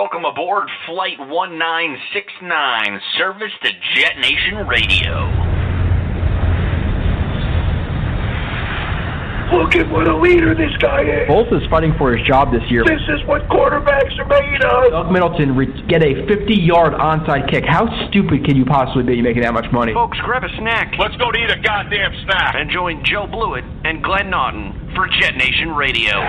Welcome aboard Flight 1969, service to JetNation Radio. Look at what a leader this guy is. Bolt is fighting for his job this year. This is what quarterbacks are made of. Doug Middleton get a 50-yard onside kick. How stupid can you possibly be making that much money? Folks, grab a snack. Let's go to eat a goddamn snack. And join Joe Blewett and Glenn Naughton for JetNation Radio.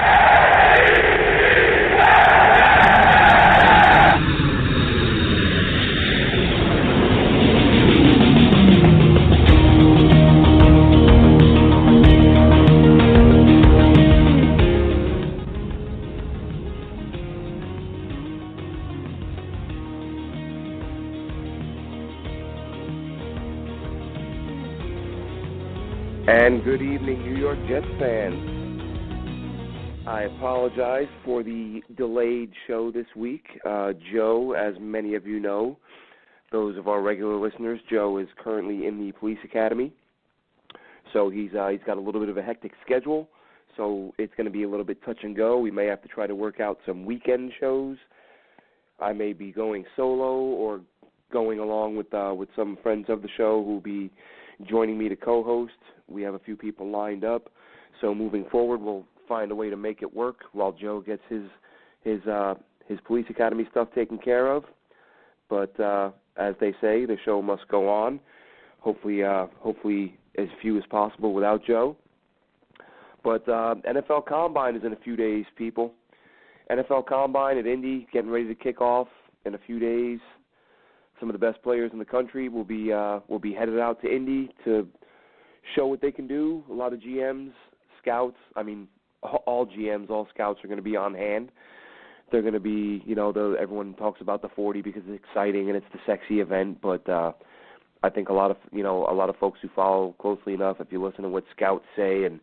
And good evening, New York Jets fans. I apologize for the delayed show this week. Joe, as many of you know, those of our regular listeners, Joe is currently in the police academy. So he's got a little bit of a hectic schedule. So it's going to be a little bit touch and go. We may have to try to work out some weekend shows. I may be going solo or going along with some friends of the show who will be joining me to co-host. We have a few people lined up, so moving forward, we'll find a way to make it work while Joe gets his police academy stuff taken care of. But as they say, the show must go on. Hopefully as few as possible without Joe. But NFL Combine is in a few days, people. NFL Combine at Indy getting ready to kick off in a few days. Some of the best players in the country will be headed out to Indy to show what they can do. A lot of GMs, scouts, all GMs, all scouts are going to be on hand. They're going to be, everyone talks about the 40 because it's exciting and it's the sexy event, but I think a lot of folks who follow closely enough, if you listen to what scouts say and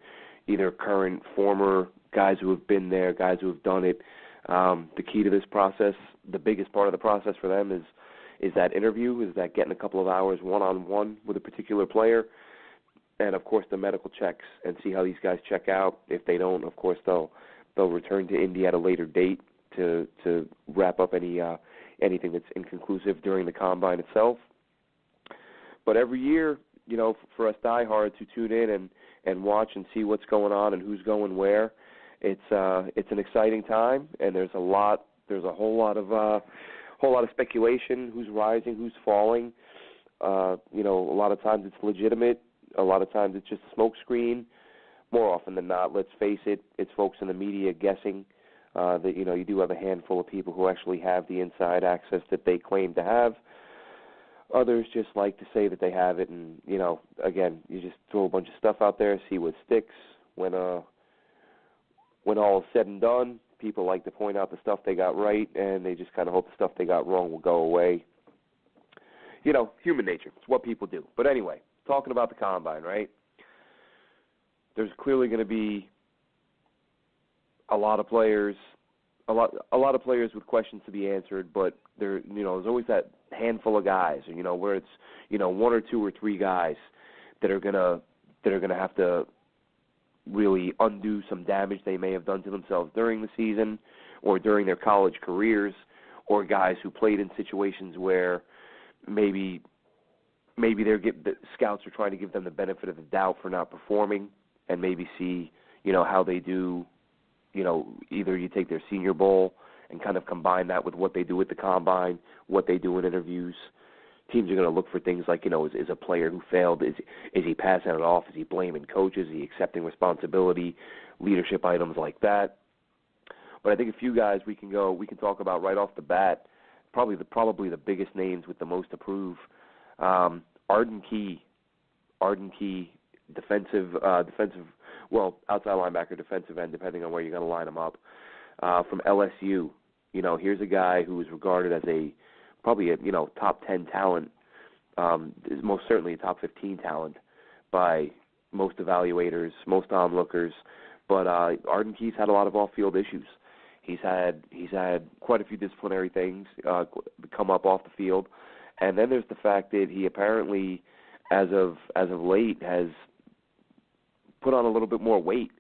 either current, former guys who have been there, guys who have done it, the key to this process, the biggest part of the process for them is that interview, is that getting a couple of hours one-on-one with a particular player, and, of course, the medical checks and see how these guys check out. If they don't, of course, they'll return to Indy at a later date to wrap up anything that's inconclusive during the Combine itself. But every year, for us diehards who tune in and watch and see what's going on and who's going where, it's an exciting time, and there's a whole lot of speculation, who's rising, who's falling. A lot of times it's legitimate. A lot of times it's just a smokescreen. More often than not, let's face it, it's folks in the media guessing that, you do have a handful of people who actually have the inside access that they claim to have. Others just like to say that they have it, and, again, you just throw a bunch of stuff out there, see what sticks. When all is said and done, people like to point out the stuff they got right, and they just kind of hope the stuff they got wrong will go away. Human nature. It's what people do. But anyway, talking about the Combine, right? There's clearly going to be a lot of players with questions to be answered, but there's always that handful of guys, where it's, one or two or three guys that are going to have to really undo some damage they may have done to themselves during the season or during their college careers, or guys who played in situations where maybe the scouts are trying to give them the benefit of the doubt for not performing, and maybe see, how they do, either you take their Senior Bowl and kind of combine that with what they do at the Combine, what they do in interviews. Teams are going to look for things like, is a player who failed, is he passing it off, is he blaming coaches, is he accepting responsibility, leadership items like that. But I think a few guys we can talk about right off the bat, probably the biggest names with the most to prove. Arden Key, defensive, outside linebacker, defensive end, depending on where you're going to line him up, from LSU. Here's a guy who is regarded as probably a top 10 talent, is most certainly a top 15 talent by most evaluators, most onlookers. But Arden Key's had a lot of off-field issues. He's had quite a few disciplinary things come up off the field, and then there's the fact that he apparently, as of late, has put on a little bit more weight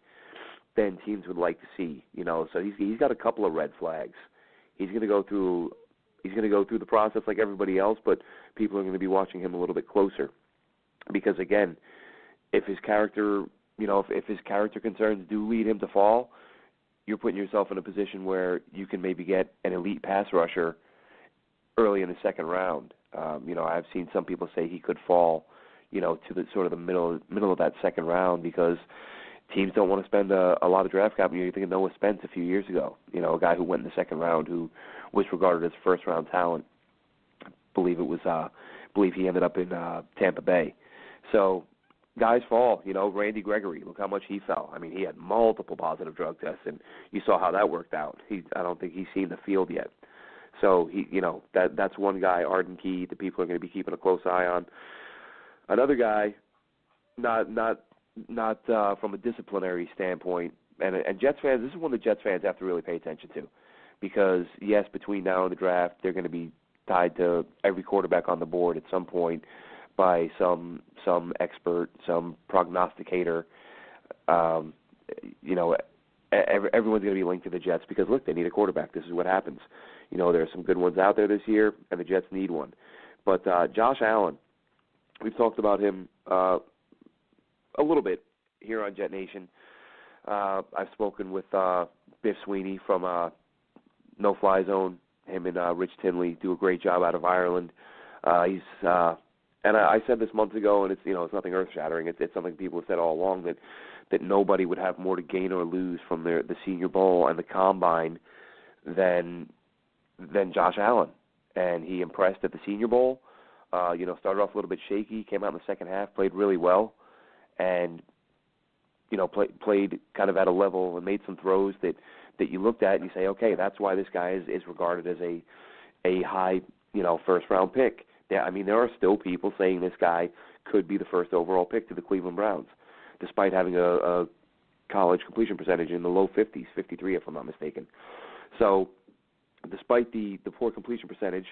than teams would like to see. So he's got a couple of red flags. He's going to go through the process like everybody else, but people are going to be watching him a little bit closer because, again, if his character, if his character concerns do lead him to fall, you're putting yourself in a position where you can maybe get an elite pass rusher early in the second round. I've seen some people say he could fall, to the sort of the middle of that second round because teams don't want to spend a lot of draft capital. You think of Noah Spence a few years ago, a guy who went in the second round who was regarded as first-round talent. I believe he ended up in Tampa Bay. So guys fall. Randy Gregory, look how much he fell. I mean, he had multiple positive drug tests, and you saw how that worked out. I don't think he's seen the field yet. So that's one guy, Arden Key, that people are going to be keeping a close eye on. Another guy, not from a disciplinary standpoint, and Jets fans, this is one the Jets fans have to really pay attention to, because yes, between now and the draft, they're going to be tied to every quarterback on the board at some point by some expert, some prognosticator. Everyone's going to be linked to the Jets because look, they need a quarterback. This is what happens. There are some good ones out there this year, and the Jets need one. But Josh Allen, we've talked about him a little bit here on Jet Nation. I've spoken with Biff Sweeney from No Fly Zone. Him and Rich Tinley do a great job out of Ireland. And I said this months ago, and it's nothing earth-shattering. It's something people have said all along that nobody would have more to gain or lose from the Senior Bowl and the Combine than Josh Allen. And he impressed at the Senior Bowl. Started off a little bit shaky, came out in the second half, played really well, and played kind of at a level and made some throws that you looked at and you say, okay, that's why this guy is regarded as a high first-round pick. There are still people saying this guy could be the first overall pick to the Cleveland Browns, despite having a college completion percentage in the low 50s, 53 if I'm not mistaken. So despite the poor completion percentage,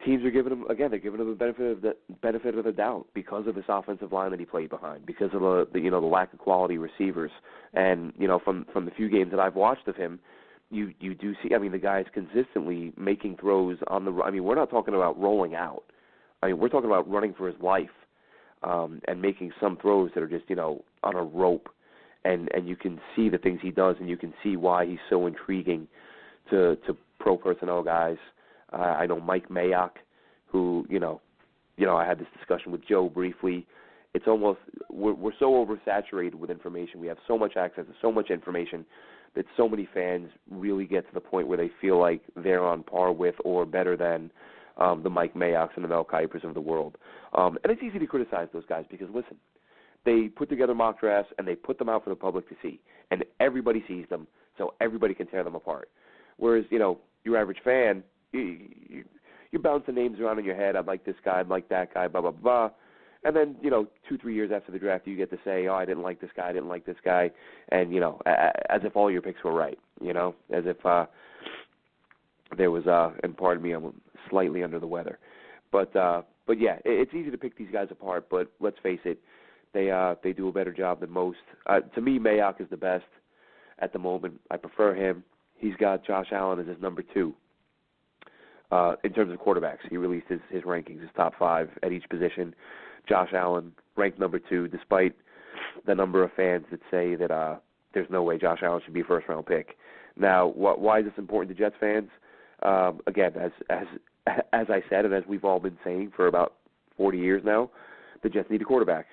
teams are giving him the benefit of the doubt because of this offensive line that he played behind, because of the lack of quality receivers. And from the few games that I've watched of him, you do see, the guy's consistently making throws on the. We're not talking about rolling out. We're talking about running for his life and making some throws that are just on a rope. And you can see the things he does, and you can see why he's so intriguing to pro personnel guys. I know Mike Mayock, who I had this discussion with Joe briefly. It's almost we're so oversaturated with information. We have so much access to so much information that so many fans really get to the point where they feel like they're on par with or better than the Mike Mayocks and the Mel Kipers of the world. And it's easy to criticize those guys because, listen, they put together mock drafts and they put them out for the public to see, and everybody sees them, so everybody can tear them apart. Whereas, your average fan, you bounce the names around in your head. I'd like this guy, I'd like that guy, blah, blah, blah. And then, 2-3 years after the draft, you get to say, oh, I didn't like this guy, I didn't like this guy. And, as if all your picks were right, as if there was, and pardon me, I'm slightly under the weather. But yeah, it's easy to pick these guys apart, but let's face it, they do a better job than most. To me, Mayock is the best at the moment. I prefer him. He's got Josh Allen as his number 2. In terms of quarterbacks, he released his rankings, his top 5 at each position. Josh Allen ranked number 2, despite the number of fans that say that there's no way Josh Allen should be a first-round pick. Now, why is this important to Jets fans? Again, as I said, and as we've all been saying for about 40 years now, the Jets need a quarterback.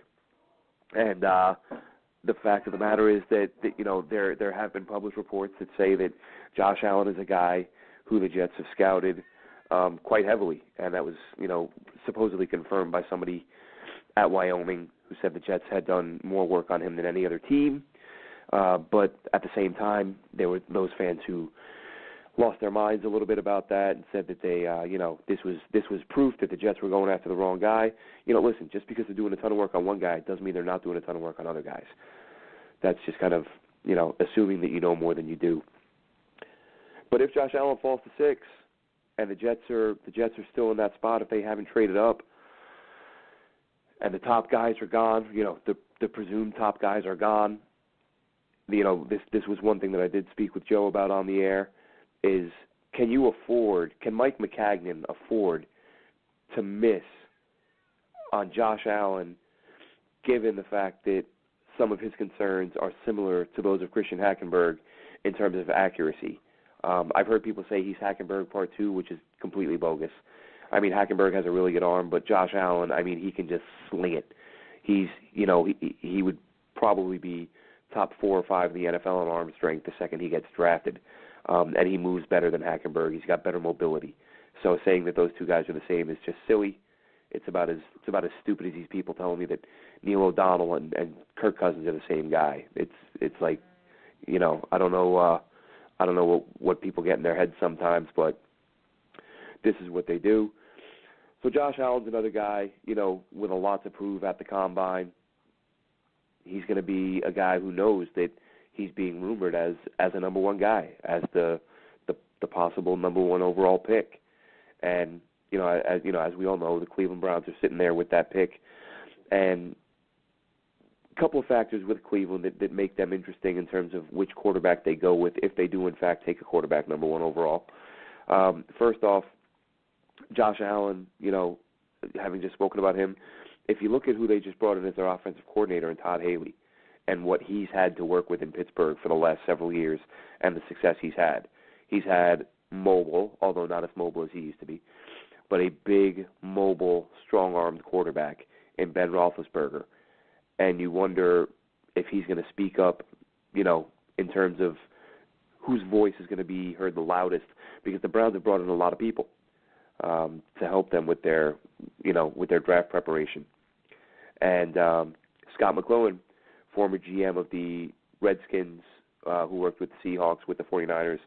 And the fact of the matter is that there have been published reports that say that Josh Allen is a guy who the Jets have scouted quite heavily, and that was supposedly confirmed by somebody at Wyoming who said the Jets had done more work on him than any other team. But at the same time, there were those fans who lost their minds a little bit about that and said that they, this was proof that the Jets were going after the wrong guy. Listen, just because they're doing a ton of work on one guy doesn't mean they're not doing a ton of work on other guys. That's just kind of, assuming that you know more than you do. But if Josh Allen falls to 6, and the Jets are still in that spot, if they haven't traded up, and the top guys are gone, the presumed top guys are gone. This was one thing that I did speak with Joe about on the air, is can Mike McCagnon afford to miss on Josh Allen, given the fact that some of his concerns are similar to those of Christian Hackenberg in terms of accuracy? I've heard people say he's Hackenberg Part 2, which is completely bogus. I mean, Hackenberg has a really good arm, but Josh Allen, I mean, he can just sling it. He would probably be top 4 or 5 in the NFL in arm strength the second he gets drafted. And he moves better than Hackenberg. He's got better mobility. So saying that those two guys are the same is just silly. It's about as stupid as these people telling me that Neil O'Donnell and Kirk Cousins are the same guy. It's like, I don't know what people get in their heads sometimes, but this is what they do. So Josh Allen's another guy, with a lot to prove at the combine. He's going to be a guy who knows that he's being rumored as a number one guy, as the possible number one overall pick. And as we all know, the Cleveland Browns are sitting there with that pick. And a couple of factors with Cleveland that make them interesting in terms of which quarterback they go with, if they do in fact take a quarterback number one overall. First off, Josh Allen, having just spoken about him, if you look at who they just brought in as their offensive coordinator in Todd Haley and what he's had to work with in Pittsburgh for the last several years and the success he's had mobile, although not as mobile as he used to be, but a big, mobile, strong-armed quarterback in Ben Roethlisberger. And you wonder if he's going to speak up, in terms of whose voice is going to be heard the loudest, because the Browns have brought in a lot of people to help them with their draft preparation. And Scott McClough, former GM of the Redskins, who worked with the Seahawks, with the 49ers,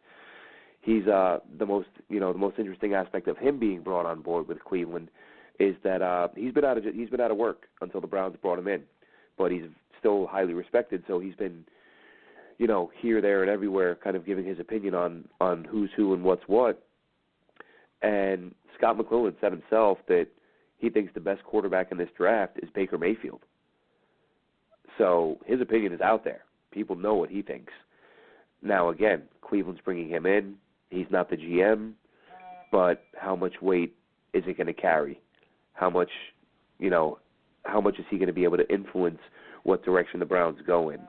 he's the most interesting aspect of him being brought on board with Cleveland is that he's been out of work until the Browns brought him in, but he's still highly respected. So he's been, here, there, and everywhere, kind of giving his opinion on who's who and what's what. And Scott McClellan said himself that he thinks the best quarterback in this draft is Baker Mayfield. So his opinion is out there. People know what he thinks. Now, again, Cleveland's bringing him in. He's not the GM, but how much weight is it going to carry? How much is he going to be able to influence what direction the Browns go in?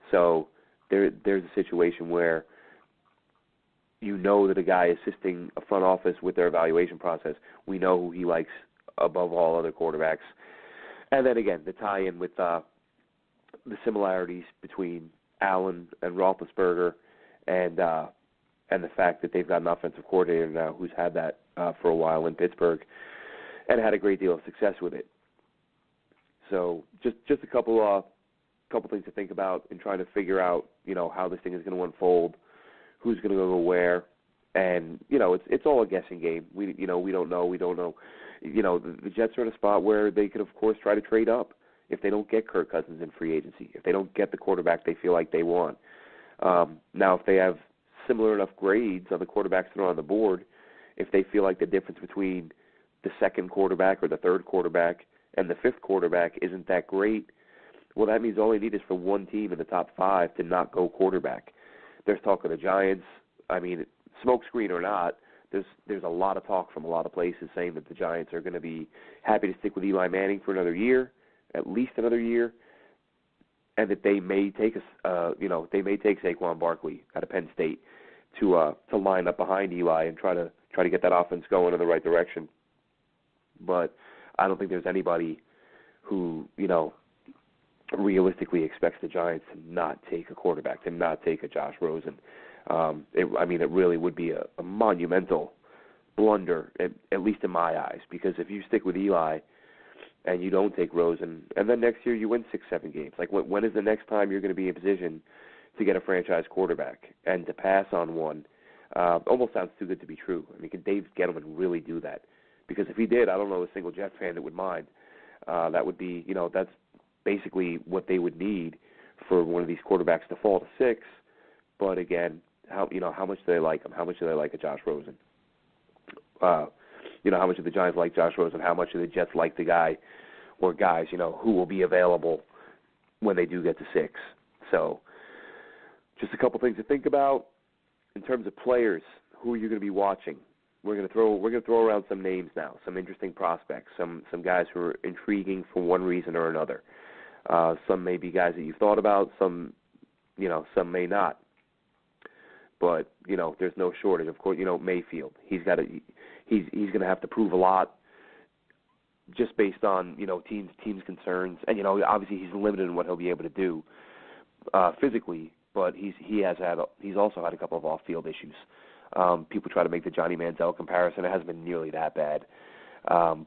So there's a situation where that a guy assisting a front office with their evaluation process, we know who he likes above all other quarterbacks. And then again, the tie-in with the similarities between Allen and Roethlisberger, and the fact that they've got an offensive coordinator now who's had that for a while in Pittsburgh and had a great deal of success with it. So just a couple things to think about in trying to figure out how this thing is going to unfold, who's going to go where, and it's all a guessing game. We don't know. The Jets are in a spot where they could, of course, try to trade up if they don't get Kirk Cousins in free agency, if they don't get the quarterback they feel like they want. Now, if they have similar enough grades on the quarterbacks that are on the board, if they feel like the difference between the second quarterback or the third quarterback and the fifth quarterback isn't that great, well, that means all they need is for one team in the top 5 to not go quarterback. There's talk of the Giants. I mean, smokescreen or not, there's a lot of talk from a lot of places saying that the Giants are going to be happy to stick with Eli Manning for another year, at least another year, and that they may take Saquon Barkley out of Penn State to line up behind Eli and try to get that offense going in the right direction. But I don't think there's anybody who realistically expects the Giants to not take a quarterback, to not take a Josh Rosen. It really would be a monumental blunder, at least in my eyes, because if you stick with Eli and you don't take Rosen, and then next year you win 6-7 games, like when is the next time you're going to be in position to get a franchise quarterback and to pass on one? Almost sounds too good to be true. I mean, can Dave Gettleman really do that? Because if he did, I don't know a single Jets fan that would mind. That would be, that's basically what they would need for one of these quarterbacks to fall to 6. But again, how much do they like him? How much do they like a Josh Rosen? How much do the Giants like Josh Rosen? How much do the Jets like the guy or guys, who will be available when they do get to 6? So just a couple things to think about. In terms of players, who are you going to be watching? We're going to throw around some names now, some interesting prospects, some guys who are intriguing for one reason or another. Some may be guys that you've thought about, some may not. But there's no shortage. Of course, Mayfield. He's going to have to prove a lot, just based on teams' concerns, and obviously he's limited in what he'll be able to do physically. But he's also had a couple of off-field issues. People try to make the Johnny Manziel comparison. It hasn't been nearly that bad,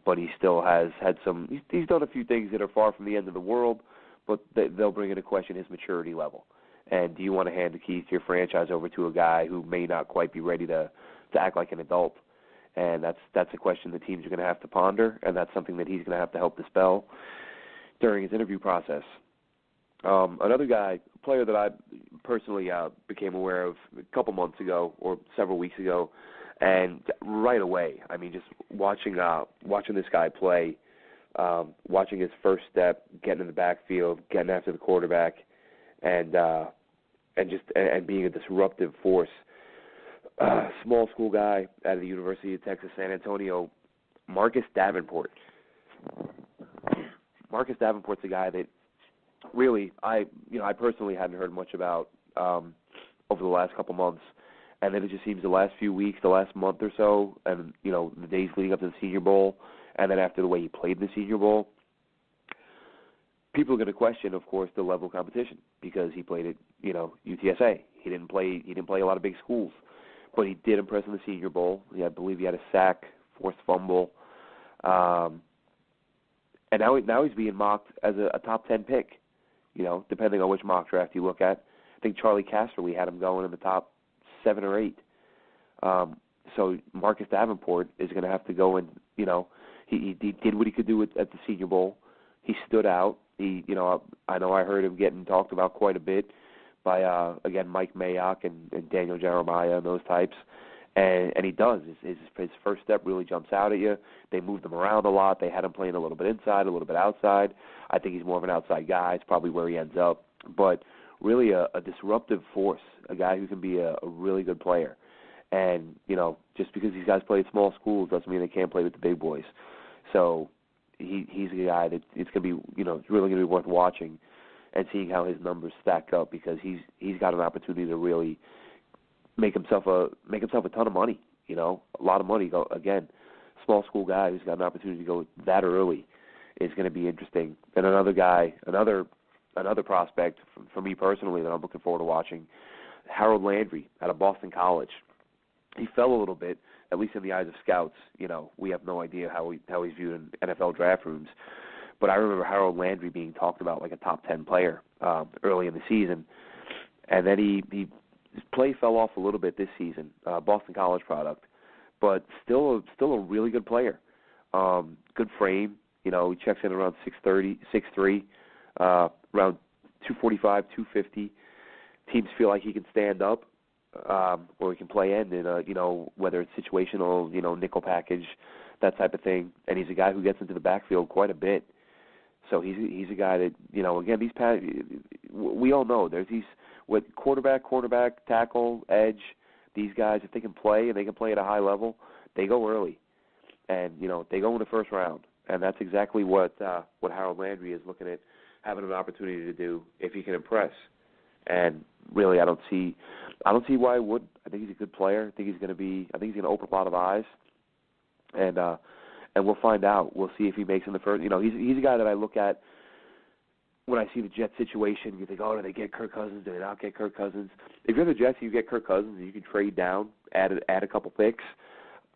but he still has had some. He's done a few things that are far from the end of the world, but they'll bring into question his maturity level. And do you want to hand the keys to your franchise over to a guy who may not quite be ready to act like an adult? And that's a question the teams are going to have to ponder, and that's something that he's going to have to help dispel during his interview process. Another player that I personally became aware of a couple months ago or several weeks ago, and right away, I mean, just watching this guy play, watching his first step, getting in the backfield, getting after the quarterback, and being a disruptive force. Small school guy out of the University of Texas, San Antonio, Marcus Davenport. Marcus Davenport's a guy that really I personally hadn't heard much about over the last couple months, and then it just seems the last few weeks, the last month or so, and the days leading up to the Senior Bowl, and then after the way he played in the Senior Bowl, people are going to question, of course, the level of competition because he played at UTSA. He didn't play a lot of big schools. But he did impress in the Senior Bowl. I believe he had a sack, forced fumble. And now he's being mocked as a top 10 pick, depending on which mock draft you look at. I think Charlie Casserly had him going in the top 7 or 8. So Marcus Davenport is going to have to go and, he did what he could do at the Senior Bowl. He stood out. I know I heard him getting talked about quite a bit by, again, Mike Mayock and Daniel Jeremiah and those types. And he does. His first step really jumps out at you. They moved him around a lot. They had him playing a little bit inside, a little bit outside. I think he's more of an outside guy. It's probably where he ends up. But really a disruptive force, a guy who can be a really good player. And, just because these guys play at small schools doesn't mean they can't play with the big boys. So he's a guy that it's going to be, it's really going to be worth watching and seeing how his numbers stack up because he's got an opportunity to really make himself a ton of money, a lot of money. Again, small school guy who's got an opportunity to go that early is going to be interesting. And another guy, another prospect for me personally that I'm looking forward to watching, Harold Landry out of Boston College. He fell a little bit, at least in the eyes of scouts. We have no idea how he's viewed in NFL draft rooms. But I remember Harold Landry being talked about like a top 10 player early in the season, and then his play fell off a little bit this season. Boston College product, but still a really good player. Good frame. He checks in around 6'3", around 245, 250. Teams feel like he can stand up, or he can play end in whether it's situational, nickel package, that type of thing. And he's a guy who gets into the backfield quite a bit. So he's a guy that, again, we all know there's these, with quarterback, tackle, edge, these guys, if they can play and they can play at a high level, they go early. And, they go in the first round. And that's exactly what Harold Landry is looking at having an opportunity to do if he can impress. And really, I don't see why he wouldn't. I think he's a good player. I think he's going to open a lot of eyes. And we'll find out. We'll see if he makes in the first. He's a guy that I look at when I see the Jets situation. You think, oh, do they get Kirk Cousins? Do they not get Kirk Cousins? If you're the Jets, you get Kirk Cousins, and you can trade down, add a couple picks.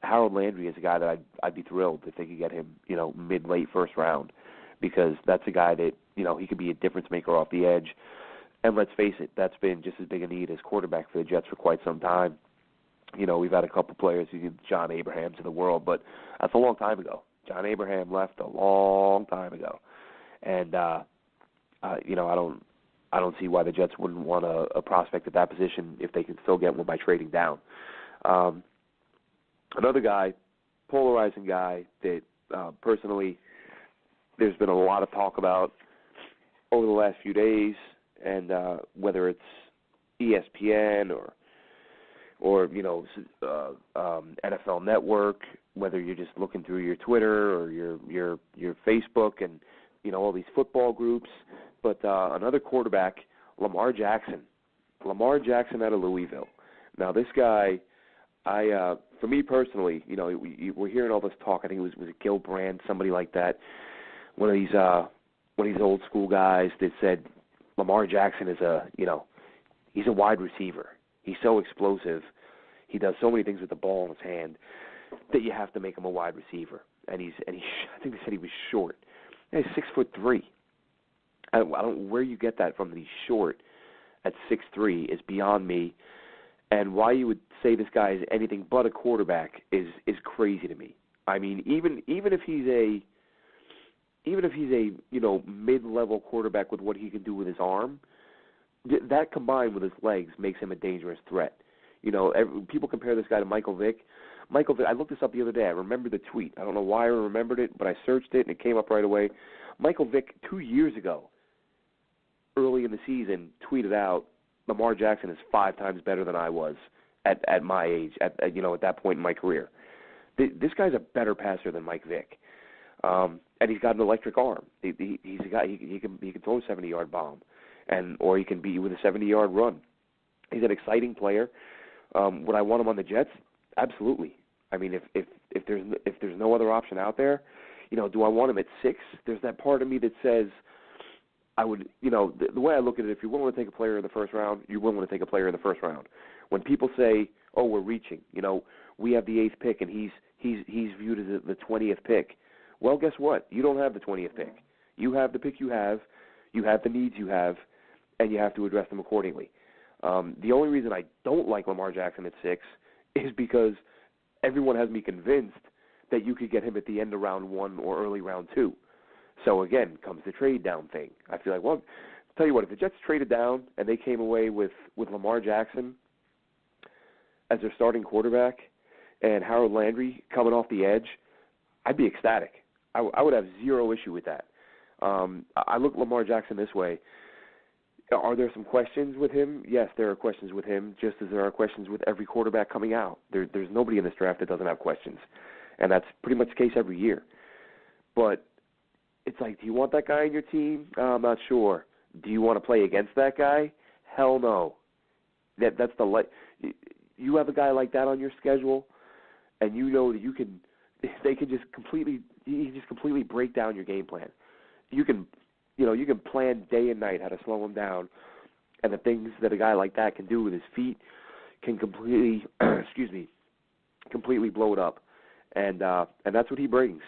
Harold Landry is a guy that I'd be thrilled if they could get him, mid-late first round, because that's a guy that he could be a difference maker off the edge. And let's face it, that's been just as big a need as quarterback for the Jets for quite some time. We've had a couple players, John Abrahams of the world, but that's a long time ago. John Abraham left a long time ago, and I don't see why the Jets wouldn't want a prospect at that position if they can still get one by trading down. Another guy, polarizing guy that personally there's been a lot of talk about over the last few days, and whether it's ESPN or or NFL Network, whether you're just looking through your Twitter or your Facebook and all these football groups. But another quarterback, Lamar Jackson out of Louisville. Now this guy, for me personally, we're hearing all this talk. I think it was Gil Brandt, somebody like that, one of these old school guys that said Lamar Jackson is he's a wide receiver. He's so explosive. He does so many things with the ball in his hand that you have to make him a wide receiver. And I think they said he was short. He's 6'3". I don't know where you get that from. That he's short at 6'3" is beyond me. And why you would say this guy is anything but a quarterback is crazy to me. I mean, even if he's a mid-level quarterback with what he can do with his arm, that combined with his legs makes him a dangerous threat. People compare this guy to Michael Vick. I looked this up the other day. I remember the tweet. I don't know why I remembered it, but I searched it and it came up right away. Michael Vick 2 years ago, early in the season, tweeted out, Lamar Jackson is 5 times better than I was at my age, at that point in my career. This guy's a better passer than Mike Vick, and he's got an electric arm. He's a guy he can throw a 70-yard bomb, or he can beat you with a 70-yard run. He's an exciting player. Would I want him on the Jets? Absolutely. I mean, if there's no other option out there, do I want him at 6? There's that part of me that says I would, the way I look at it, if you're willing to take a player in the first round, you're willing to take a player in the first round. When people say, "Oh, we're reaching," we have the 8th pick and he's viewed as the 20th pick. Well, guess what? You don't have the 20th pick. You have the pick you have the needs you have, and you have to address them accordingly. The only reason I don't like Lamar Jackson at 6 is because everyone has me convinced that you could get him at the end of round 1 or early round 2. So again, comes the trade down thing. I feel like, well, I'll tell you what, if the Jets traded down and they came away with Lamar Jackson as their starting quarterback and Harold Landry coming off the edge, I'd be ecstatic. I would have zero issue with that. I look at Lamar Jackson this way. Are there some questions with him? Yes, there are questions with him, just as there are questions with every quarterback coming out. There's nobody in this draft that doesn't have questions, and that's pretty much the case every year. But it's like, do you want that guy on your team? I'm not sure. Do you want to play against that guy? Hell no. That's the you have a guy like that on your schedule, and you know that you can completely break down your game plan. You can plan day and night how to slow him down, and the things that a guy like that can do with his feet can completely completely blow it up, and that's what he brings.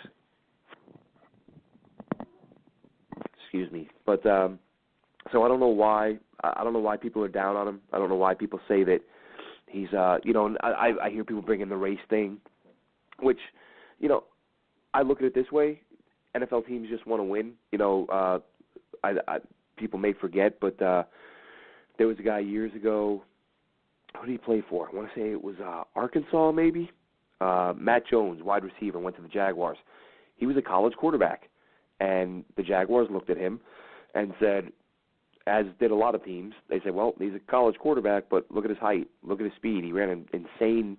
Excuse me, but so I don't know why people are down on him. I don't know why people say that he's I hear people bring in the race thing, which I look at it this way: NFL teams just want to win. People may forget, but there was a guy years ago. Who did he play for? I want to say it was Arkansas, maybe. Matt Jones, wide receiver, went to the Jaguars. He was a college quarterback, and the Jaguars looked at him and said, as did a lot of teams, they said, well, he's a college quarterback, but look at his height, look at his speed. He ran an insane,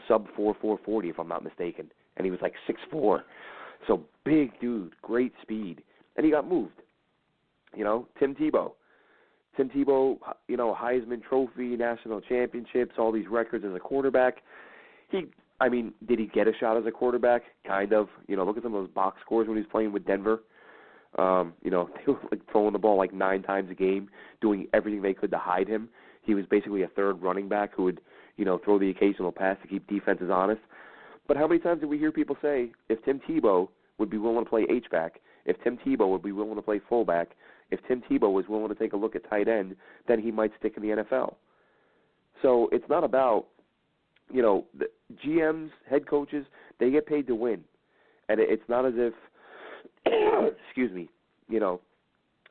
sub 4.40 if I'm not mistaken, and he was like 6'4". So big dude, great speed, and he got moved. Tim Tebow, Heisman Trophy, national championships, all these records as a quarterback. Did he get a shot as a quarterback? Kind of. Look at some of those box scores when he was playing with Denver. They were throwing the ball 9 times a game, doing everything they could to hide him. He was basically a third running back who would, throw the occasional pass to keep defenses honest. But how many times did we hear people say, if Tim Tebow would be willing to play H-back, if Tim Tebow would be willing to play fullback, if Tim Tebow was willing to take a look at tight end, then he might stick in the NFL. So it's not about, the GMs, head coaches, they get paid to win. And it's not as if, excuse me,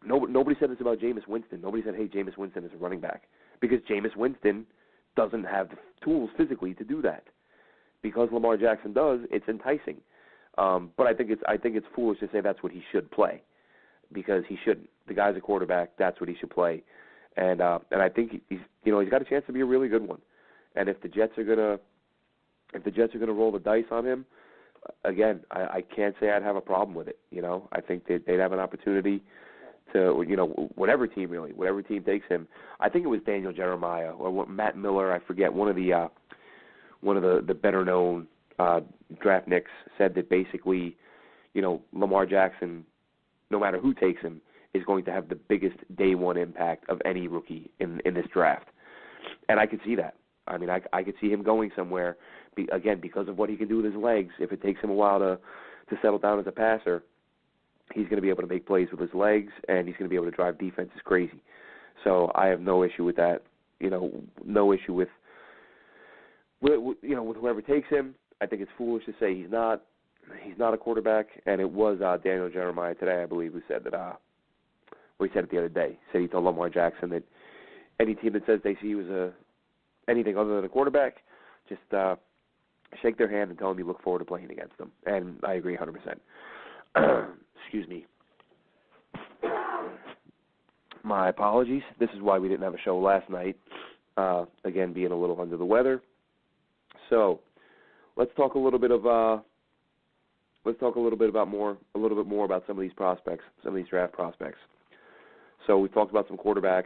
nobody said this about Jameis Winston. Nobody said, hey, Jameis Winston is a running back. Because Jameis Winston doesn't have the tools physically to do that. Because Lamar Jackson does, it's enticing. But I think it's foolish to say that's what he should play, because he shouldn't. The guy's a quarterback. That's what he should play, and I think he's got a chance to be a really good one. And if the Jets are gonna roll the dice on him, again, I can't say I'd have a problem with it. I think that they'd have an opportunity to, whatever team takes him. I think it was Daniel Jeremiah or Matt Miller, I forget, one of the better known draft nicks said that basically, Lamar Jackson, no matter who takes him, is going to have the biggest day one impact of any rookie in this draft. And I could see that. I mean, I could see him going somewhere, again, because of what he can do with his legs. If it takes him a while to settle down as a passer, he's going to be able to make plays with his legs, and he's going to be able to drive defenses crazy. So I have no issue with that. No issue with whoever takes him. I think it's foolish to say he's not a quarterback. And it was Daniel Jeremiah today, I believe, who said that. He said it the other day. Said he told Lamar Jackson that any team that says they see you as anything other than a quarterback, just shake their hand and tell them you look forward to playing against them. And I agree 100%. Excuse me. My apologies. This is why we didn't have a show last night. Again, being a little under the weather. So let's talk a little bit more about some of these prospects, some of these draft prospects. So we talked about some quarterbacks.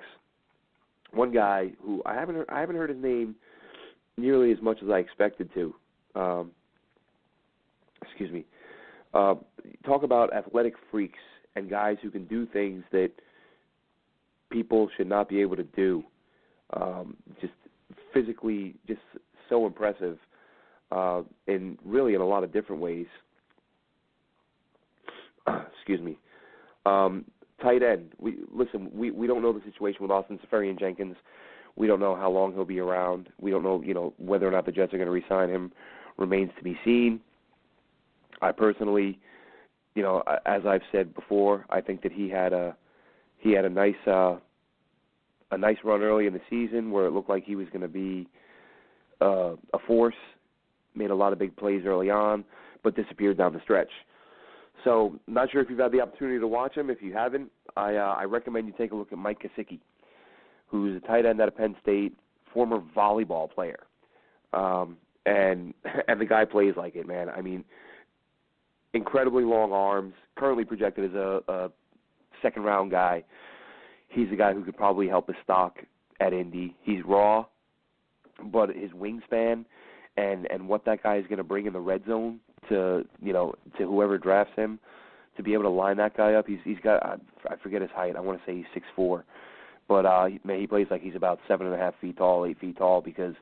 One guy who I haven't heard his name nearly as much as I expected to. Excuse me. Talk about athletic freaks and guys who can do things that people should not be able to do. Just physically, just so impressive, in a lot of different ways. Excuse me. Tight end. We don't know the situation with Austin Seferian-Jenkins. We don't know how long he'll be around. We don't know, whether or not the Jets are going to re-sign him. Remains to be seen. I personally, as I've said before, I think that he had a nice run early in the season where it looked like he was going to be a force. Made a lot of big plays early on, but disappeared down the stretch. So, not sure if you've had the opportunity to watch him. If you haven't, I recommend you take a look at Mike Gesicki, who's a tight end out of Penn State, former volleyball player. And the guy plays like it, man. I mean, incredibly long arms, currently projected as a second-round guy. He's a guy who could probably help his stock at Indy. He's raw, but his wingspan and what that guy is going to bring in the red zone to whoever drafts him, to be able to line that guy up. He's got, I forget his height. I want to say he's 6'4", but he plays like he's about 7.5 feet tall, 8 feet tall, because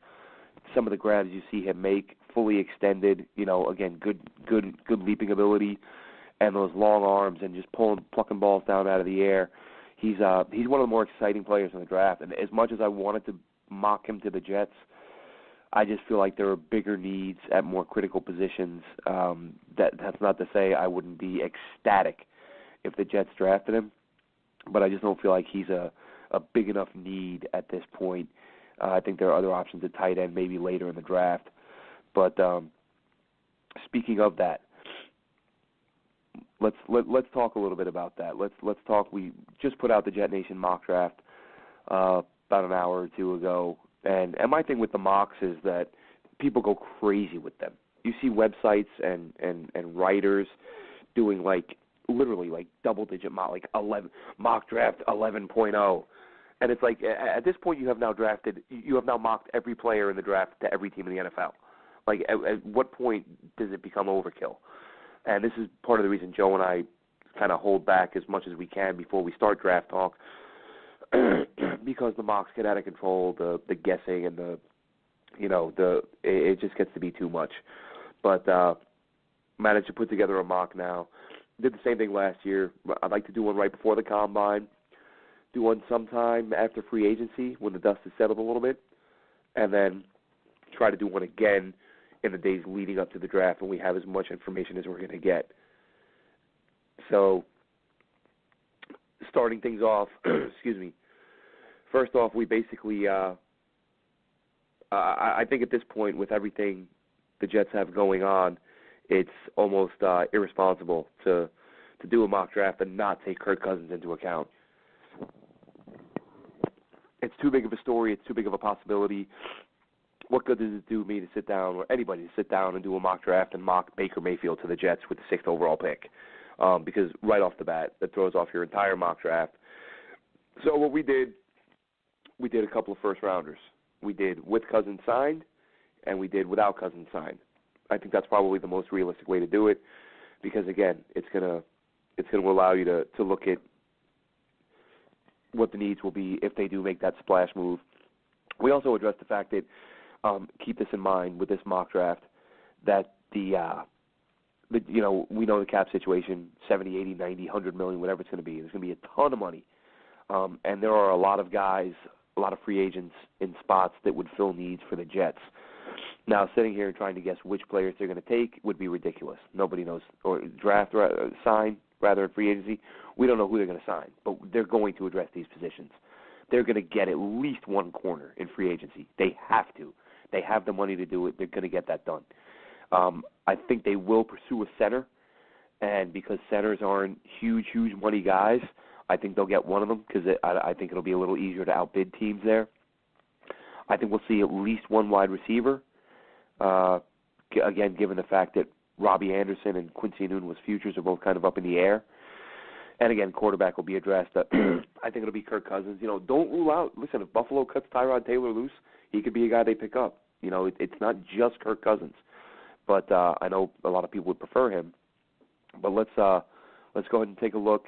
some of the grabs you see him make, fully extended, again, good leaping ability, and those long arms and just plucking balls down out of the air. He's one of the more exciting players in the draft, and as much as I wanted to mock him to the Jets, I just feel like there are bigger needs at more critical positions. That's not to say I wouldn't be ecstatic if the Jets drafted him, but I just don't feel like he's a big enough need at this point. I think there are other options at tight end maybe later in the draft. But speaking of that, let's talk a little bit about that. Let's talk. We just put out the JetNation Mock draft about an hour or two ago. And my thing with the mocks is that people go crazy with them. You see websites and writers doing literally double-digit mock, 11 mock draft 11.0, and it's like at this point you have now mocked every player in the draft to every team in the NFL. Like at what point does it become overkill? And this is part of the reason Joe and I kind of hold back as much as we can before we start draft talk. Because the mocks get out of control, the guessing and it just gets to be too much. But managed to put together a mock now. Did the same thing last year. I'd like to do one right before the combine. Do one sometime after free agency when the dust has settled a little bit, and then try to do one again in the days leading up to the draft when we have as much information as we're going to get. So, starting things off, excuse me. First off, we basically, I think at this point, with everything the Jets have going on, it's almost irresponsible to do a mock draft and not take Kirk Cousins into account. It's too big of a story. It's too big of a possibility. what good does it do me to sit down, or anybody to sit down and do a mock draft and mock Baker Mayfield to the Jets with the 6th overall pick? Because right off the bat, that throws off your entire mock draft. So what we did a couple of first-rounders. We did with Cousins signed, and we did without Cousins signed. I think that's probably the most realistic way to do it because, again, it's gonna allow you to look at what the needs will be if they do make that splash move. We also addressed the fact that, keep this in mind with this mock draft, that we know the cap situation, 70, 80, 90, 100 million, whatever it's going to be. There's going to be a ton of money. And there are a lot of guys, a lot of free agents in spots that would fill needs for the Jets. Now, sitting here and trying to guess which players they're going to take would be ridiculous. Nobody knows. Or sign, rather, in free agency. We don't know who they're going to sign, but they're going to address these positions. They're going to get at least one corner in free agency. They have to. They have the money to do it. They're going to get that done. I think they will pursue a center, and because centers aren't huge money guys, I think they'll get one of them because I think it'll be a little easier to outbid teams there. I think we'll see at least one wide receiver. Again, given the fact that Robbie Anderson and Quincy Nunez's futures are both kind of up in the air. And again, quarterback will be addressed. I think it'll be Kirk Cousins. Don't rule out. Listen, if Buffalo cuts Tyrod Taylor loose, he could be a guy they pick up. It's not just Kirk Cousins. But I know a lot of people would prefer him. But let's go ahead and take a look.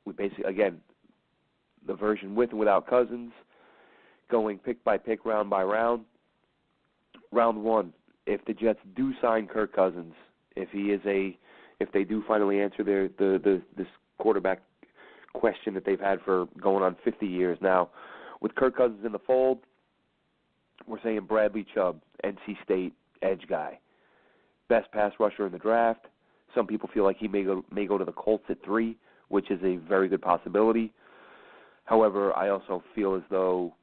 We basically, again, the version with and without Cousins, going pick by pick, round by round. Round one, if the Jets do sign Kirk Cousins, if they do finally answer this quarterback question that they've had for going on 50 years now, with Kirk Cousins in the fold, we're saying Bradley Chubb, NC State edge guy, best pass rusher in the draft. Some people feel like he may go to the Colts at 3, which is a very good possibility. However, I also feel as though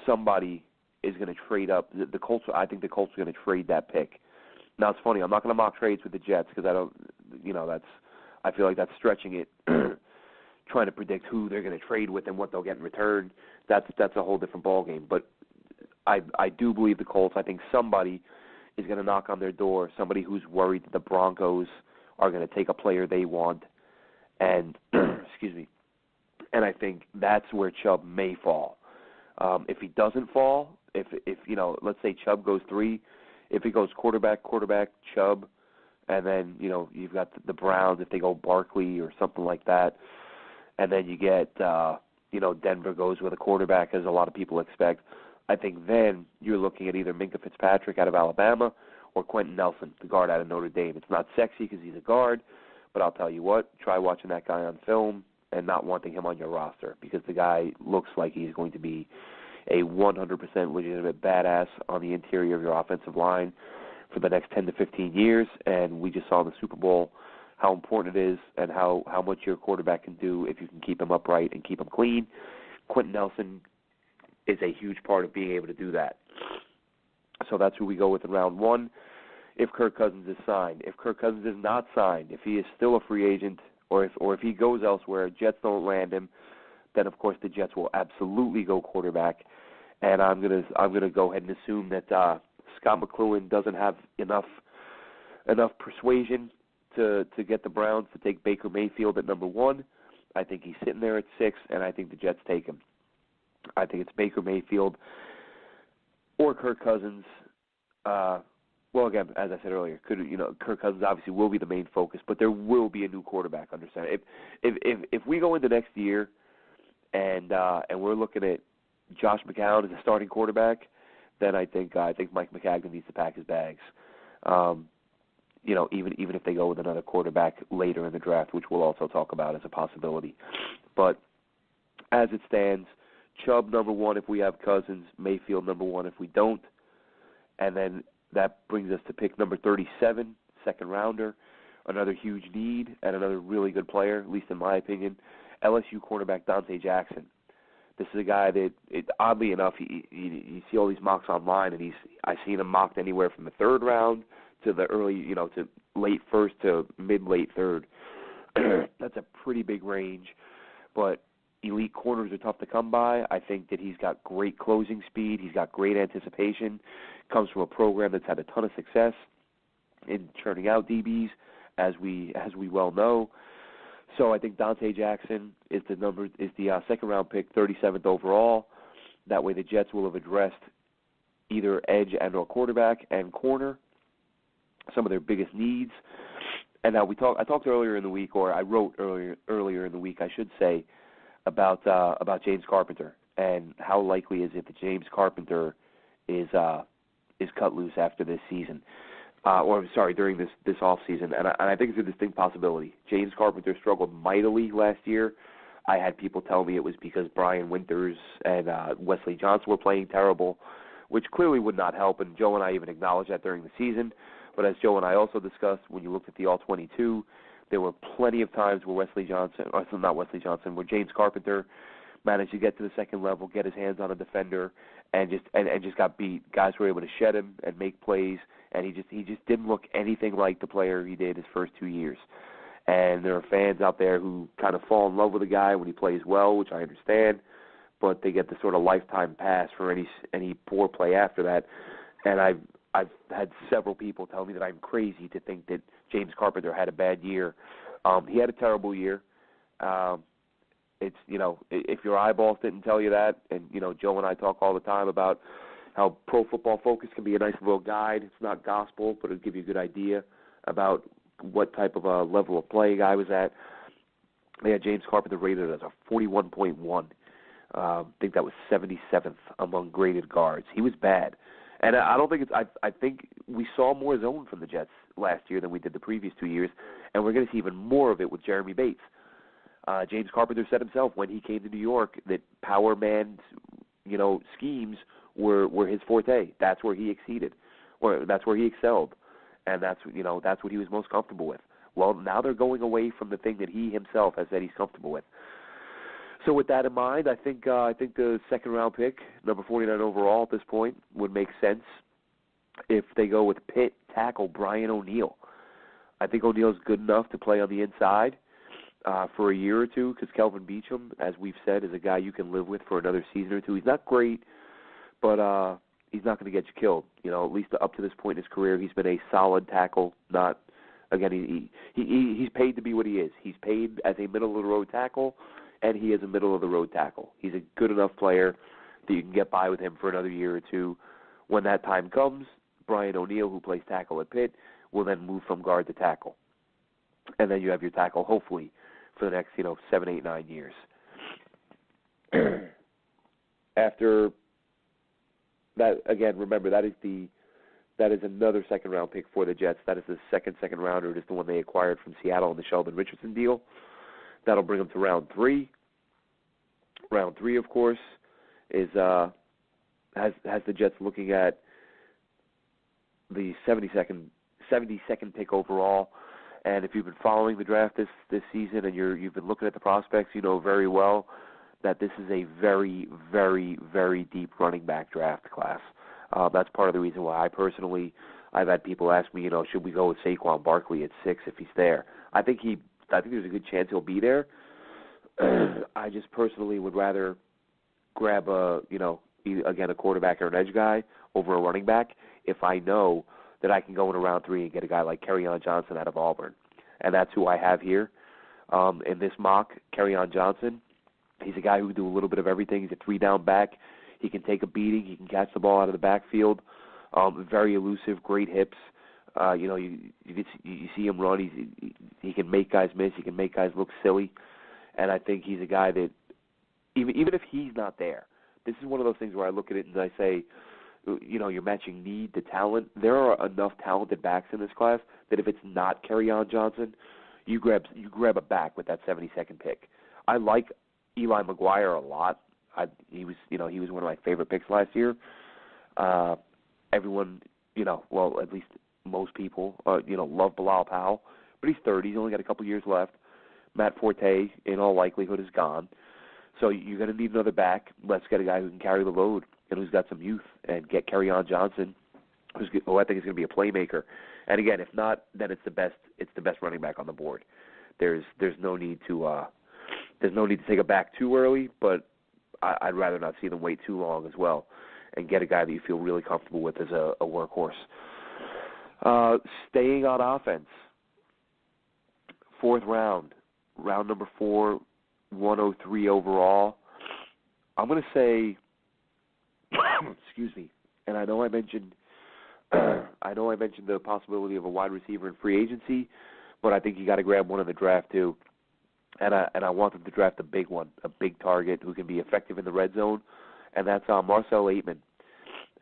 somebody is going to trade up. The Colts. I think the Colts are going to trade that pick. Now it's funny. I'm not going to mock trades with the Jets because I don't. I feel like that's stretching it. Trying to predict who they're going to trade with and what they'll get in return. That's a whole different ballgame. But I do believe the Colts. I think somebody is going to knock on their door. Somebody who's worried that the Broncos are going to take a player they want. And excuse me. And I think that's where Chubb may fall. If he doesn't fall, if let's say Chubb goes 3, if he goes quarterback, Chubb, and then you've got the Browns if they go Barkley or something like that, and then you get Denver goes with a quarterback as a lot of people expect. I think then you're looking at either Minka Fitzpatrick out of Alabama or Quentin Nelson, the guard out of Notre Dame. It's not sexy because he's a guard, but I'll tell you what, try watching that guy on film and not wanting him on your roster because the guy looks like he's going to be a 100% legitimate badass on the interior of your offensive line for the next 10 to 15 years. And we just saw in the Super Bowl how important it is and how much your quarterback can do if you can keep him upright and keep him clean. Quentin Nelson is a huge part of being able to do that. So that's who we go with in round 1 if Kirk Cousins is signed. If Kirk Cousins is not signed, if he is still a free agent, or if he goes elsewhere, Jets don't land him, then of course the Jets will absolutely go quarterback. And I'm gonna go ahead and assume that Scott McCloughan doesn't have enough persuasion to get the Browns to take Baker Mayfield at number 1. I think he's sitting there at 6, and I think the Jets take him. I think it's Baker Mayfield or Kirk Cousins. Well, again, as I said earlier, Kirk Cousins obviously will be the main focus, but there will be a new quarterback. Understand? If we go into next year and we're looking at Josh McCown as a starting quarterback, then I think Mike McCagnon needs to pack his bags. Even if they go with another quarterback later in the draft, which we'll also talk about as a possibility. But as it stands, Chubb number 1 if we have Cousins, Mayfield number 1 if we don't, and then that brings us to pick number 37, second rounder, another huge need and another really good player, at least in my opinion, LSU cornerback Dante Jackson. This is a guy that, oddly enough, you see all these mocks online, and I've seen him mocked anywhere from the 3rd round to the early, to late 1st to mid-late 3rd. That's a pretty big range, but elite corners are tough to come by. I think that he's got great closing speed. He's got great anticipation. Comes from a program that's had a ton of success in churning out DBs, as we well know. So I think Dante Jackson is the second round pick, 37th overall. That way the Jets will have addressed either edge and or quarterback and corner, some of their biggest needs. And now I talked earlier in the week, or I wrote earlier in the week, I should say, about James Carpenter and how likely is it that James Carpenter is cut loose after this season, during this off season. And I think it's a distinct possibility. James Carpenter struggled mightily last year. I had people tell me it was because Brian Winters and Wesley Johnson were playing terrible, which clearly would not help, and Joe and I even acknowledged that during the season. But as Joe and I also discussed, when you looked at the All-22, there were plenty of times where where James Carpenter managed to get to the second level, get his hands on a defender, and just got beat. Guys were able to shed him and make plays, and he just didn't look anything like the player he did his first 2 years. And there are fans out there who kind of fall in love with a guy when he plays well, which I understand, but they get the sort of lifetime pass for any poor play after that. And I've had several people tell me that I'm crazy to think that James Carpenter had a bad year. He had a terrible year. It's, if your eyeballs didn't tell you that, and, Joe and I talk all the time about how Pro Football Focus can be a nice little guide. It's not gospel, but it'll give you a good idea about what type of a level of play a guy was at. They had James Carpenter rated as a 41.1. I think that was 77th among graded guards. He was bad. And I don't think I think we saw more zone from the Jets last year than we did the previous 2 years, and we're going to see even more of it with Jeremy Bates. James Carpenter said himself when he came to New York that power man, schemes were his forte. That's where he exceeded, or that's where he excelled, and that's what he was most comfortable with. Well, now they're going away from the thing that he himself has said he's comfortable with. So with that in mind, I think the second round pick, number 49 overall at this point, would make sense if they go with Pitt tackle Brian O'Neill. I think O'Neill's good enough to play on the inside for a year or two, because Kelvin Beachum, as we've said, is a guy you can live with for another season or two. He's not great, but he's not going to get you killed. At least up to this point in his career, he's been a solid tackle. He's paid to be what he is. He's paid as a middle of the road tackle, and he is a middle-of-the-road tackle. He's a good enough player that you can get by with him for another year or two. When that time comes, Brian O'Neill, who plays tackle at Pitt, will then move from guard to tackle. And then you have your tackle, hopefully, for the next, 7, 8, 9 years. After that, again, remember, that is another second-round pick for the Jets. That is the second rounder. It is the one they acquired from Seattle in the Sheldon Richardson deal. That'll bring them to round 3. Round 3, of course, is has the Jets looking at the 72nd pick overall. And if you've been following the draft this season and you've been looking at the prospects, you know very well that this is a very, very, very deep running back draft class. That's part of the reason why I've had people ask me, should we go with Saquon Barkley at 6 if he's there? I think there's a good chance he'll be there. I just personally would rather grab a quarterback or an edge guy over a running back if I know that I can go in round 3 and get a guy like Kerryon Johnson out of Auburn. And that's who I have here. In this mock, Kerryon Johnson, he's a guy who can do a little bit of everything. He's a 3-down back. He can take a beating. He can catch the ball out of the backfield. Very elusive, great hips. You see him run. He can make guys miss. He can make guys look silly. And I think he's a guy that, even if he's not there, this is one of those things where I look at it and I say, you're matching need to talent. There are enough talented backs in this class that if it's not Kerryon Johnson, you grab a back with that 72nd pick. I like Eli McGuire a lot. He was one of my favorite picks last year. Everyone, at least most people, love Bilal Powell, but he's 30. He's only got a couple years left. Matt Forte, in all likelihood, is gone. So you're going to need another back. Let's get a guy who can carry the load and who's got some youth, and get Kerryon Johnson, who I think is going to be a playmaker. And again, if not, then it's the best running back on the board. There's no need to there's no need to take it back too early, but I'd rather not see them wait too long as well and get a guy that you feel really comfortable with as a workhorse. Staying on offense, 4th round, round number 4, 103 overall. I'm going to say, excuse me, and I know I mentioned the possibility of a wide receiver in free agency, but I think you got to grab one in the draft too. And I want them to draft a big one, a big target who can be effective in the red zone, and that's Marcel Aitman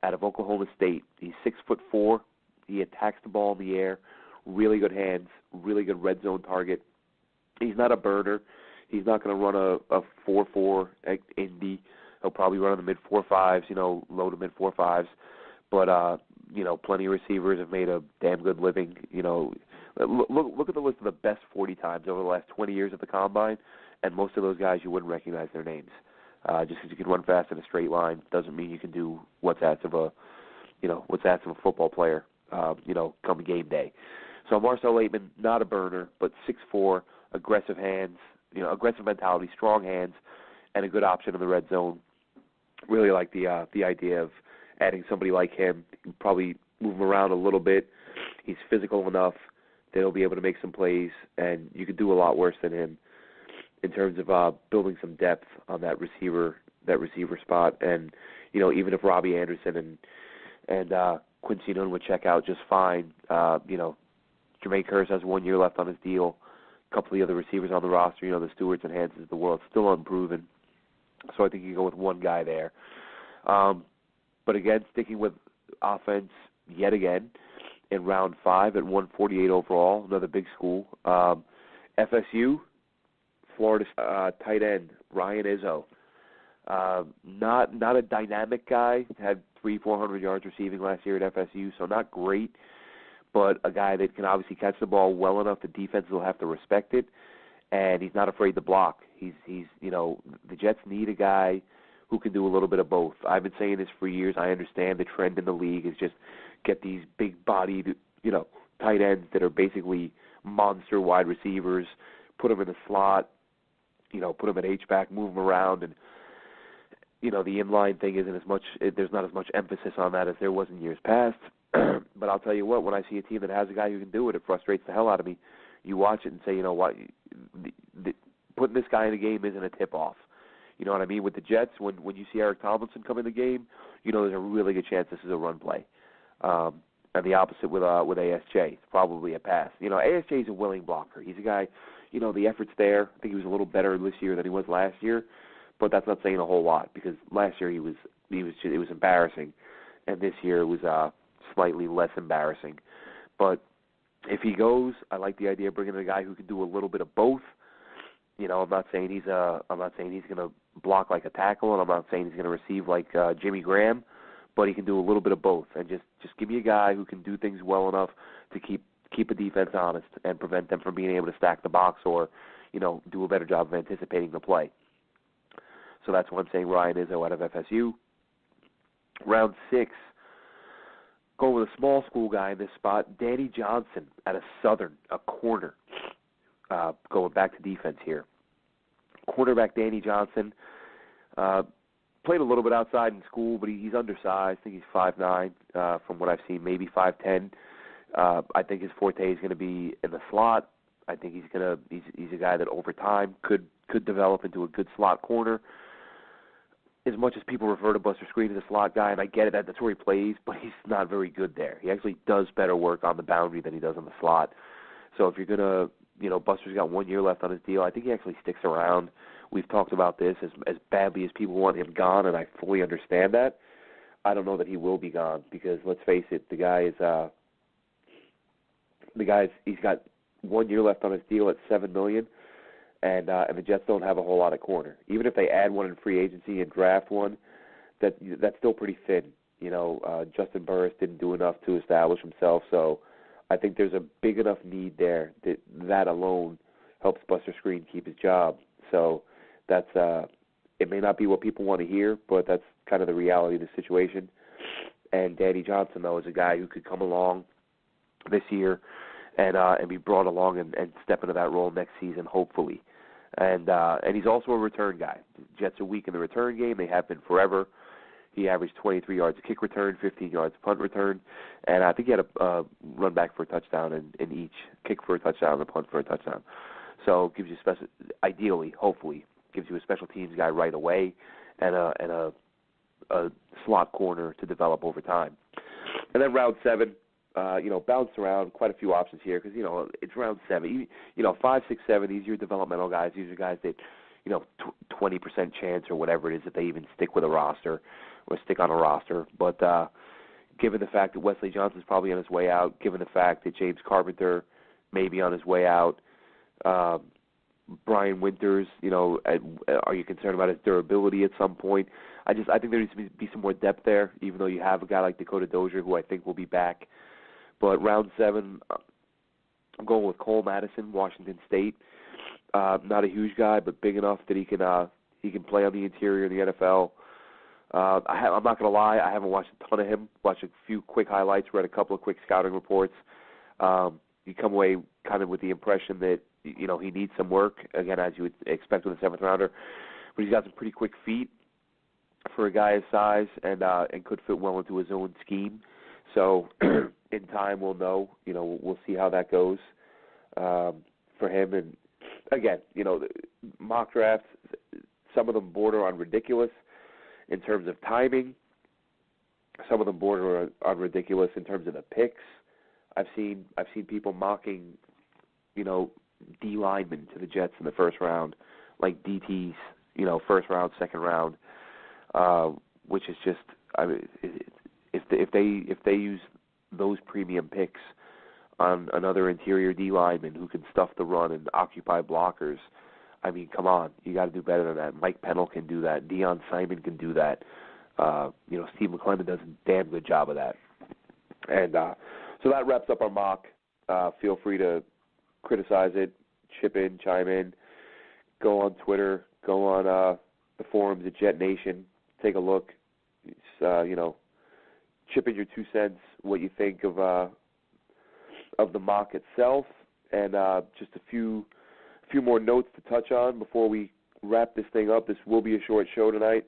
out of Oklahoma State. He's 6'4". He attacks the ball in the air, really good hands, really good red zone target. He's not a burner. He's not going to run a 4.4 at Indy. He'll probably run in the mid 4.5s, low to mid 4.5s. But plenty of receivers have made a damn good living. Look at the list of the best 40 times over the last 20 years at the combine, and most of those guys you wouldn't recognize their names. Just because you can run fast in a straight line doesn't mean you can do what's asked of a football player. Come game day. So Marcel Aitman, not a burner, but 6'4", aggressive hands, aggressive mentality, strong hands, and a good option in the red zone. Really like the idea of adding somebody like him. Probably move him around a little bit. He's physical enough that he'll be able to make some plays, and you could do a lot worse than him in terms of building some depth on that receiver spot. And even if Robbie Anderson and Quincy Nunn would check out just fine, Jermaine Kearse has 1 year left on his deal. A couple of the other receivers on the roster, the Stewarts and Hansons of the world, still unproven. So I think you go with one guy there. But again, sticking with offense yet again, in round 5 at 148 overall, another big school. FSU, Florida tight end, Ryan Izzo. Not a dynamic guy, had 300-400 yards receiving last year at FSU, so not great, but a guy that can obviously catch the ball well enough the defense will have to respect it, and he's not afraid to block. He's the Jets need a guy who can do a little bit of both. I've been saying this for years. I understand the trend in the league is just get these big-bodied, tight ends that are basically monster wide receivers, put them in the slot, put them at H-back, move them around, and the inline thing isn't as much. There's not as much emphasis on that as there was in years past. But I'll tell you what, when I see a team that has a guy who can do it, it frustrates the hell out of me. You watch it and say, what, putting this guy in the game isn't a tip-off. You know what I mean? With the Jets, when you see Eric Tomlinson come in the game, there's a really good chance this is a run play. And the opposite with ASJ. It's probably a pass. ASJ is a willing blocker. He's a guy, the effort's there. I think he was a little better this year than he was last year, but that's not saying a whole lot because last year it was embarrassing, and this year it was slightly less embarrassing. But if he goes, I like the idea of bringing in a guy who can do a little bit of both. I'm not saying he's going to block like a tackle, and I'm not saying he's going to receive like Jimmy Graham, but he can do a little bit of both. And just give me a guy who can do things well enough to keep a defense honest and prevent them from being able to stack the box or, do a better job of anticipating the play. So that's why I'm saying Ryan Izzo out of FSU. Round 6, go with a small school guy in this spot, Danny Johnson out of Southern, a corner. Going back to defense here. Quarterback Danny Johnson played a little bit outside in school, but he's undersized. I think he's 5'9", from what I've seen, maybe 5'10". I think his forte is going to be in the slot. I think he's a guy that over time could develop into a good slot corner. As much as people refer to Buster Screen as a slot guy, and I get it, that's where he plays, but he's not very good there. He actually does better work on the boundary than he does on the slot. So if you're going to, Buster's got 1 year left on his deal, I think he actually sticks around. We've talked about this as badly as people want him gone, and I fully understand that. I don't know that he will be gone because, let's face it, he's got 1 year left on his deal at $7 million. And the Jets don't have a whole lot of corner. Even if they add one in free agency and draft one, that's still pretty thin. Justin Burris didn't do enough to establish himself, so I think there's a big enough need there that alone helps Buster Screen keep his job. So that's it may not be what people want to hear, but that's kind of the reality of the situation. And Danny Johnson, though, is a guy who could come along this year and be brought along and step into that role next season, hopefully. And he's also a return guy. Jets are weak in the return game. They have been forever. He averaged 23 yards a kick return, 15 yards a punt return, and I think he had a run back for a touchdown in each, kick for a touchdown and a punt for a touchdown. So gives you ideally, hopefully, gives you a special teams guy right away and a slot corner to develop over time. And then round 7, bounced around quite a few options here because, it's round 7. 5, 6, 7, these are your developmental guys. These are guys that, 20% chance or whatever it is that they even stick with a roster or stick on a roster. But given the fact that Wesley Johnson's probably on his way out, given the fact that James Carpenter may be on his way out, Brian Winters, are you concerned about his durability at some point? I think there needs to be some more depth there, even though you have a guy like Dakota Dozier, who I think will be back. But round 7, I'm going with Cole Madison, Washington State. Not a huge guy, but big enough that he can play on the interior in the NFL. I'm not going to lie, I haven't watched a ton of him. Watched a few quick highlights, read a couple of quick scouting reports. You come away kind of with the impression that he needs some work, again, as you would expect with a 7th rounder. But he's got some pretty quick feet for a guy his size and could fit well into his own scheme. So in time we'll know. We'll see how that goes for him. And again, the mock drafts, some of them border on ridiculous in terms of timing. Some of them border on ridiculous in terms of the picks. I've seen people mocking, D linemen to the Jets in the first round, like DTs, first round, second round, which is just, if they use those premium picks on another interior D lineman who can stuff the run and occupy blockers, come on, you got to do better than that. Mike Pennell can do that. Deion Simon can do that. Steve McClendon does a damn good job of that. And so that wraps up our mock. Feel free to criticize it, chip in, chime in, go on Twitter, go on the forums at JetNation, take a look, chip in your 2 cents, what you think of the mock itself, and just a few more notes to touch on before we wrap this thing up. This will be a short show tonight,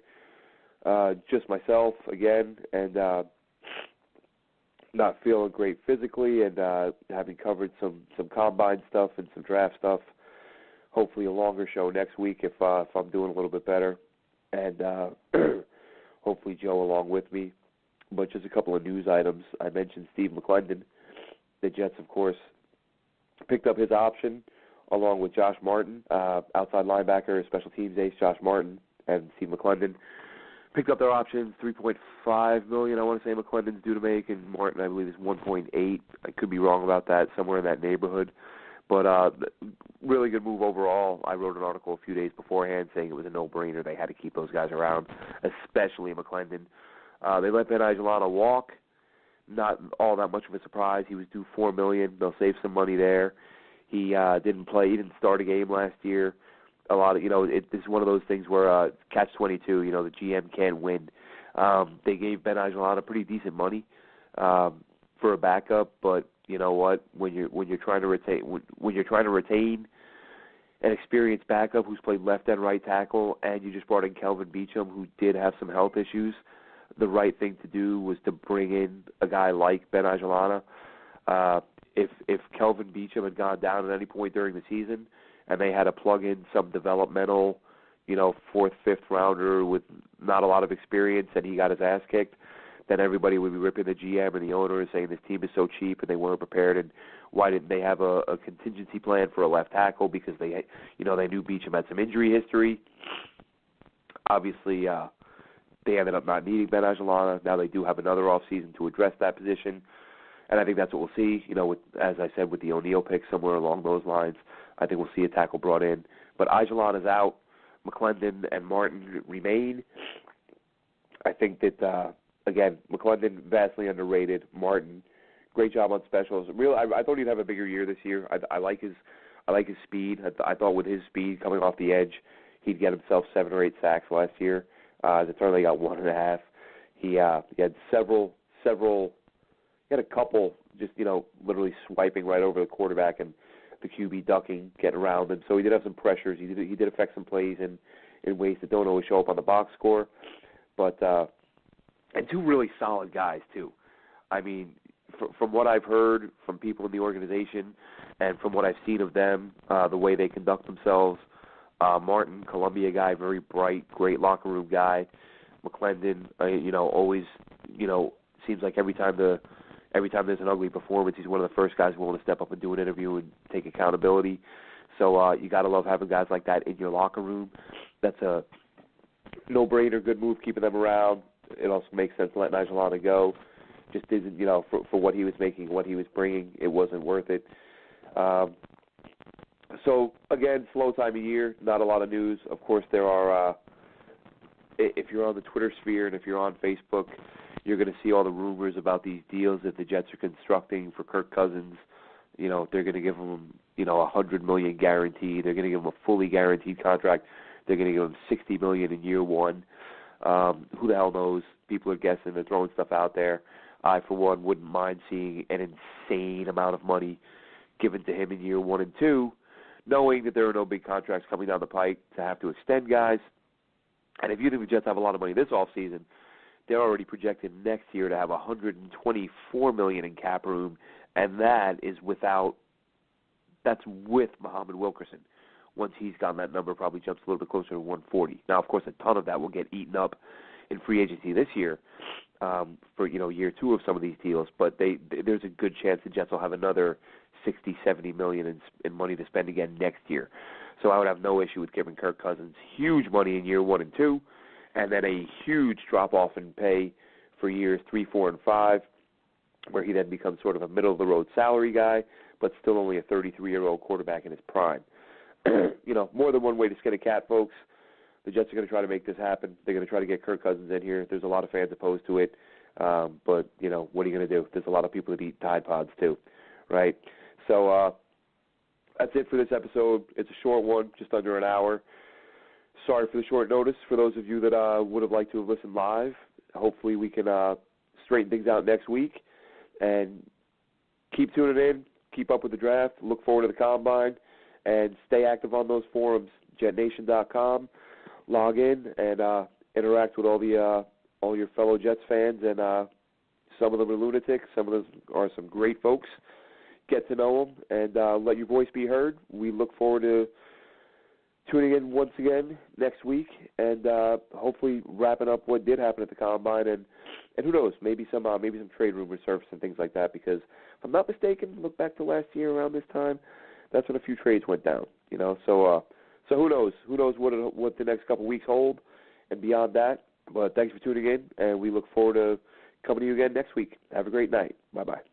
just myself again, and not feeling great physically, and having covered some combine stuff and some draft stuff. Hopefully a longer show next week if I'm doing a little bit better, and hopefully Joe along with me. But just a couple of news items. I mentioned Steve McClendon. The Jets, of course, picked up his option along with Josh Martin, outside linebacker, special teams ace Josh Martin, and Steve McClendon. Picked up their options, $3.5 million, I want to say McClendon's due to make, and Martin, I believe, is $1.8. I could be wrong about that, somewhere in that neighborhood. But really good move overall. I wrote an article a few days beforehand saying it was a no-brainer. They had to keep those guys around, especially McClendon. They let Ben Aguilera walk. Not all that much of a surprise. He was due $4 million. They'll save some money there. He didn't play. He didn't start a game last year. A lot of, this is one of those things where catch-22, the GM can't win. They gave Ben Aguilera pretty decent money for a backup, but you know what? When you're trying to retain an experienced backup who's played left and right tackle, and you just brought in Kelvin Beachum, who did have some health issues, the right thing to do was to bring in a guy like Ben Aguilera. If Kelvin Beachum had gone down at any point during the season, and they had to plug in some developmental, 4th, 5th rounder with not a lot of experience, and he got his ass kicked, then everybody would be ripping the GM and the owner and saying this team is so cheap and they weren't prepared, and why didn't they have a contingency plan for a left tackle, because they knew Beachum had some injury history. Obviously, they ended up not needing Ben Aguilera. Now they do have another offseason to address that position, and I think that's what we'll see. As I said, with the O'Neal pick, somewhere along those lines, I think we'll see a tackle brought in. But Aguilera's out. McClendon and Martin remain. I think that, again, McClendon vastly underrated. Martin, great job on specials. I thought he'd have a bigger year this year. I like his speed. I thought with his speed coming off the edge, he'd get himself 7 or 8 sacks last year. As it turned out, he got 1.5. He had several. He had a couple just literally swiping right over the quarterback, and the QB ducking, getting around him. So he did have some pressures. He did affect some plays in ways that don't always show up on the box score. But and two really solid guys too. I mean, from what I've heard from people in the organization and from what I've seen of them, the way they conduct themselves, Martin, Columbia guy, very bright, great locker room guy. McClendon, always, seems like every time there's an ugly performance, he's one of the first guys willing to step up and do an interview and take accountability. So you got to love having guys like that in your locker room. That's a no-brainer, good move, keeping them around. It also makes sense to let Nigel go. Just isn't, for what he was making, what he was bringing, it wasn't worth it. So, again, slow time of year, not a lot of news. Of course, there are, if you're on the Twitter sphere and if you're on Facebook, you're going to see all the rumors about these deals that the Jets are constructing for Kirk Cousins. They're going to give him, $100 million guaranteed. They're going to give him a fully guaranteed contract. They're going to give him $60 million in year one. Who the hell knows? People are guessing. They're throwing stuff out there. I, for one, wouldn't mind seeing an insane amount of money given to him in year 1 and 2, knowing that there are no big contracts coming down the pike to have to extend guys. And if you think the Jets have a lot of money this offseason, they're already projected next year to have $124 million in cap room, and that's with Muhammad Wilkerson. Once he's gone, that number probably jumps a little bit closer to 140. Now, of course, a ton of that will get eaten up in free agency this year for year 2 of some of these deals. But there's a good chance the Jets will have another $60, $70 million in money to spend again next year. So I would have no issue with giving Kirk Cousins huge money in year 1 and 2, and then a huge drop-off in pay for years 3, 4, and 5, where he then becomes sort of a middle-of-the-road salary guy, but still only a 33-year-old quarterback in his prime. More than one way to skin a cat, folks. The Jets are going to try to make this happen. They're going to try to get Kirk Cousins in here. There's a lot of fans opposed to it, but, what are you going to do? There's a lot of people that eat Tide Pods, too, right? So that's it for this episode. It's a short one, just under an hour. Sorry for the short notice for those of you that would have liked to have listened live. Hopefully we can straighten things out next week. And keep tuning in. Keep up with the draft. Look forward to the Combine. And stay active on those forums, JetNation.com. Log in and interact with all your fellow Jets fans. And some of them are lunatics. Some of them are some great folks. Get to know them and let your voice be heard. We look forward to tuning in once again next week and hopefully wrapping up what did happen at the Combine. And who knows, maybe some trade rumors surface and things like that, because if I'm not mistaken, look back to last year around this time, that's when a few trades went down, So who knows? Who knows what the next couple weeks hold and beyond that. But thanks for tuning in, and we look forward to coming to you again next week. Have a great night. Bye-bye.